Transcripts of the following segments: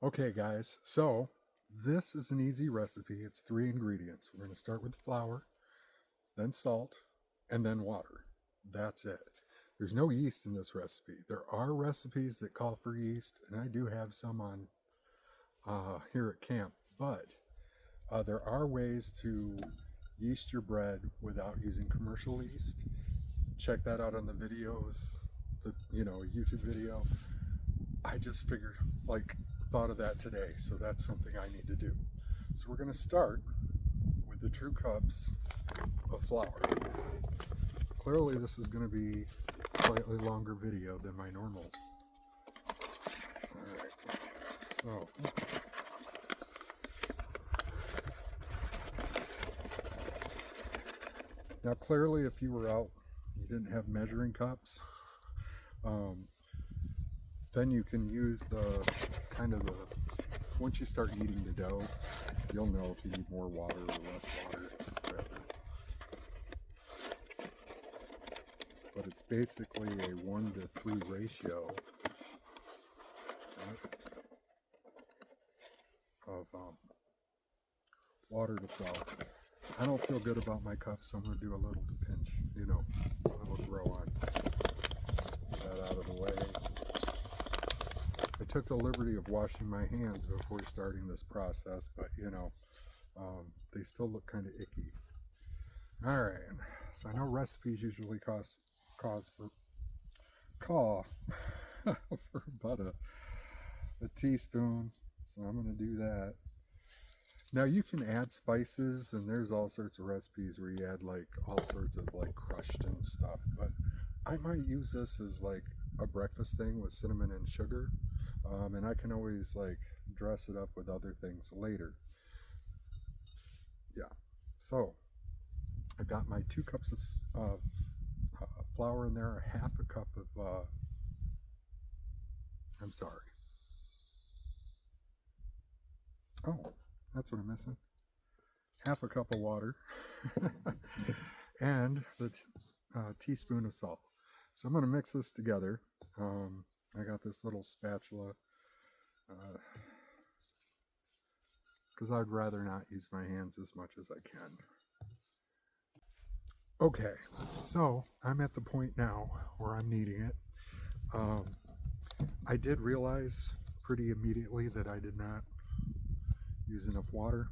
Okay, guys, so this is an easy recipe. It's 3 ingredients. We're going to start with flour, then salt, and then water. That's it. There's no yeast in this recipe. There are recipes that call for yeast, and I do have some on here at camp, but there are ways to yeast your bread without using commercial yeast. Check that out on the videos, a YouTube video. I just figured, thought of that today, so that's something I need to do. So we're going to start with the 2 cups of flour. Clearly this is going to be a slightly longer video than my normals. Alright, so now clearly if you were out, you didn't have measuring cups, then you can use once you start kneading the dough, you'll know if you need more water or less water, whatever. But it's basically a 1-to-3 ratio of water to flour. I don't feel good about my cup, so I'm going to do a little to pinch, a little grow on. Get that out of the way. I took the liberty of washing my hands before starting this process, but they still look kind of icky. All right, so I know recipes usually call for about a teaspoon, so I'm going to do that. Now you can add spices, and there's all sorts of recipes where you add all sorts of crushed and stuff, but I might use this as a breakfast thing with cinnamon and sugar, and I can always dress it up with other things later. Yeah, so I've got my 2 cups of flour in there, a 1/2 cup of I'm sorry. Oh, that's what I'm missing. 1/2 cup of water and the teaspoon of salt. So I'm going to mix this together. I got this little spatula because I'd rather not use my hands as much as I can. Okay, so I'm at the point now where I'm kneading it. I did realize pretty immediately that I did not use enough water.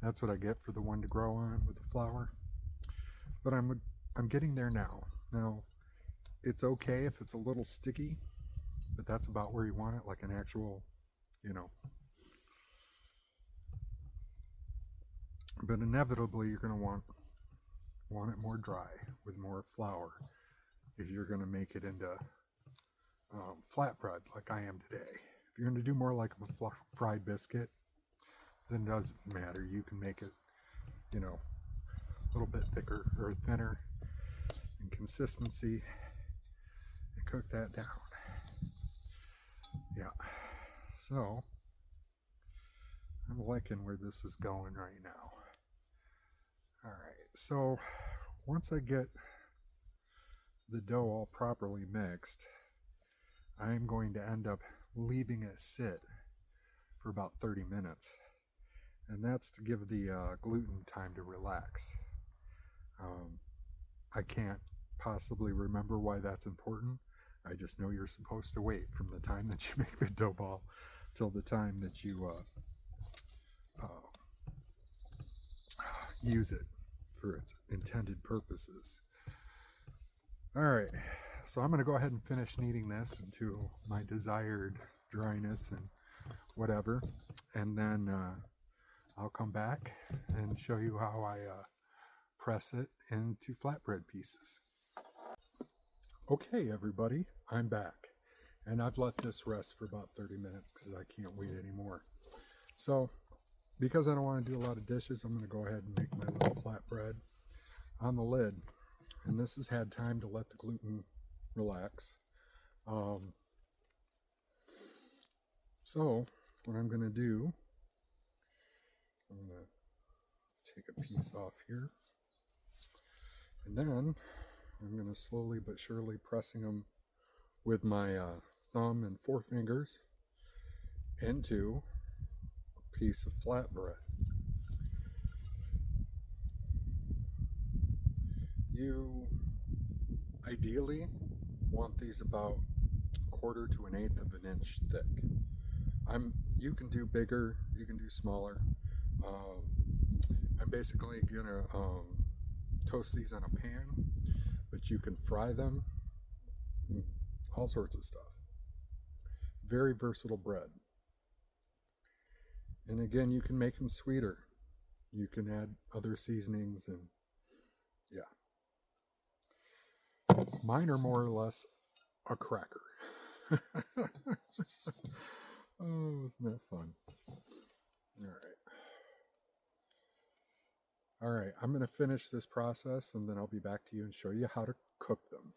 That's what I get for the 1 to grow on with the flour. But I'm getting there now. Now, it's okay if it's a little sticky, but that's about where you want it, like an actual, But inevitably, you're going to want it more dry with more flour if you're going to make it into flatbread like I am today. If you're going to do more like a fried biscuit, then it doesn't matter. You can make it, a little bit thicker or thinner in consistency and cook that down. Yeah, so I'm liking where this is going right now. All right, so once I get the dough all properly mixed, I'm going to end up leaving it sit for about 30 minutes. And that's to give the gluten time to relax. I can't possibly remember why that's important. I just know you're supposed to wait from the time that you make the dough ball till the time that you use it for its intended purposes. All right, so I'm going to go ahead and finish kneading this into my desired dryness and whatever, and then I'll come back and show you how I press it into flatbread pieces. Okay, everybody, I'm back, and I've let this rest for about 30 minutes because I can't wait anymore. So, because I don't want to do a lot of dishes, I'm going to go ahead and make my little flatbread on the lid, and this has had time to let the gluten relax. So, what I'm going to do, I'm going to take a piece off here, and then I'm going to slowly but surely pressing them with my thumb and 4 fingers into a piece of flatbread. You ideally want these about a quarter to an eighth of an inch thick. You can do bigger, you can do smaller. I'm basically gonna toast these on a pan, but you can fry them, all sorts of stuff. Very versatile bread. And again, you can make them sweeter. You can add other seasonings, and yeah. Mine are more or less a cracker. Oh, isn't that fun? All right, I'm going to finish this process and then I'll be back to you and show you how to cook them.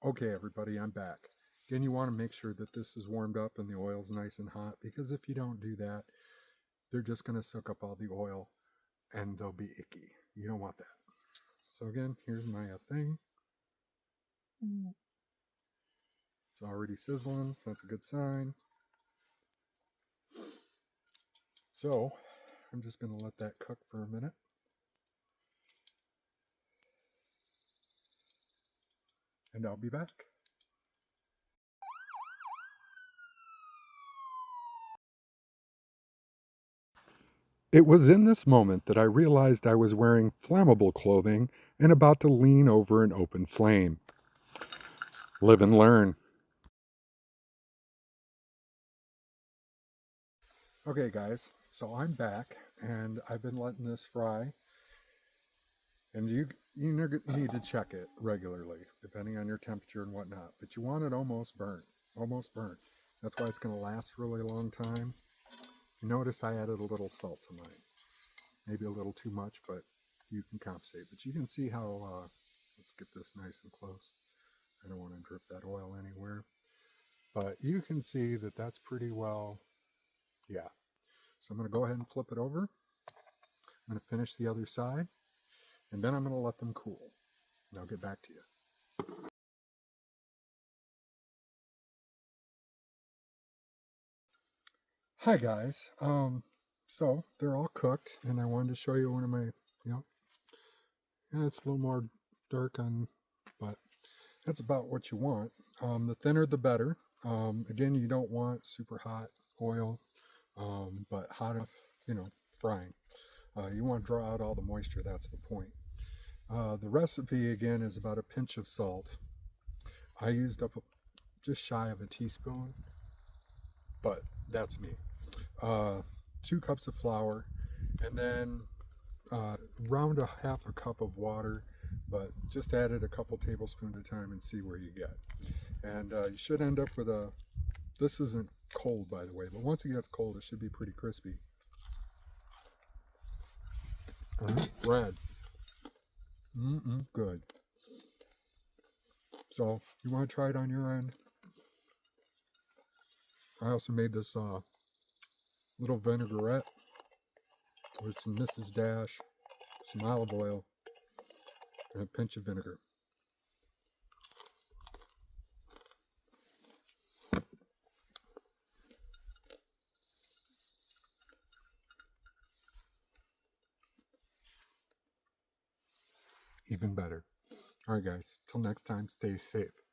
Okay, everybody, I'm back. Again, you want to make sure that this is warmed up and the oil's nice and hot, because if you don't do that, they're just going to soak up all the oil and they'll be icky. You don't want that. So again, here's my thing. It's already sizzling. That's a good sign. So I'm just going to let that cook for a minute. And I'll be back. It was in this moment that I realized I was wearing flammable clothing and about to lean over an open flame. Live and learn. Okay, guys, so I'm back and I've been letting this fry. And you need to check it regularly, depending on your temperature and whatnot. But you want it almost burnt. Almost burnt. That's why it's going to last a really long time. You noticed I added a little salt to mine. Maybe a little too much, but you can compensate. But you can see how, let's get this nice and close. I don't want to drip that oil anywhere. But you can see that that's pretty well, yeah. So I'm going to go ahead and flip it over. I'm going to finish the other side. And then I'm going to let them cool. And I'll get back to you. Hi guys. So they're all cooked, and I wanted to show you one of my, it's a little more dark on, but that's about what you want. The thinner the better. Again, you don't want super hot oil, but hot enough, frying. You want to draw out all the moisture. That's the point. The recipe again is about a pinch of salt. I used up just shy of a teaspoon, but that's me. 2 cups of flour, and then round a half a cup of water, but just add it a couple tablespoons at a time and see where you get. And you should end up with this isn't cold, by the way, but once it gets cold, it should be pretty crispy. Bread. Good. So you want to try it on your end. I also made this little vinaigrette with some Mrs. Dash, some olive oil, and a pinch of vinegar. Even better. All right, guys. Till next time, stay safe.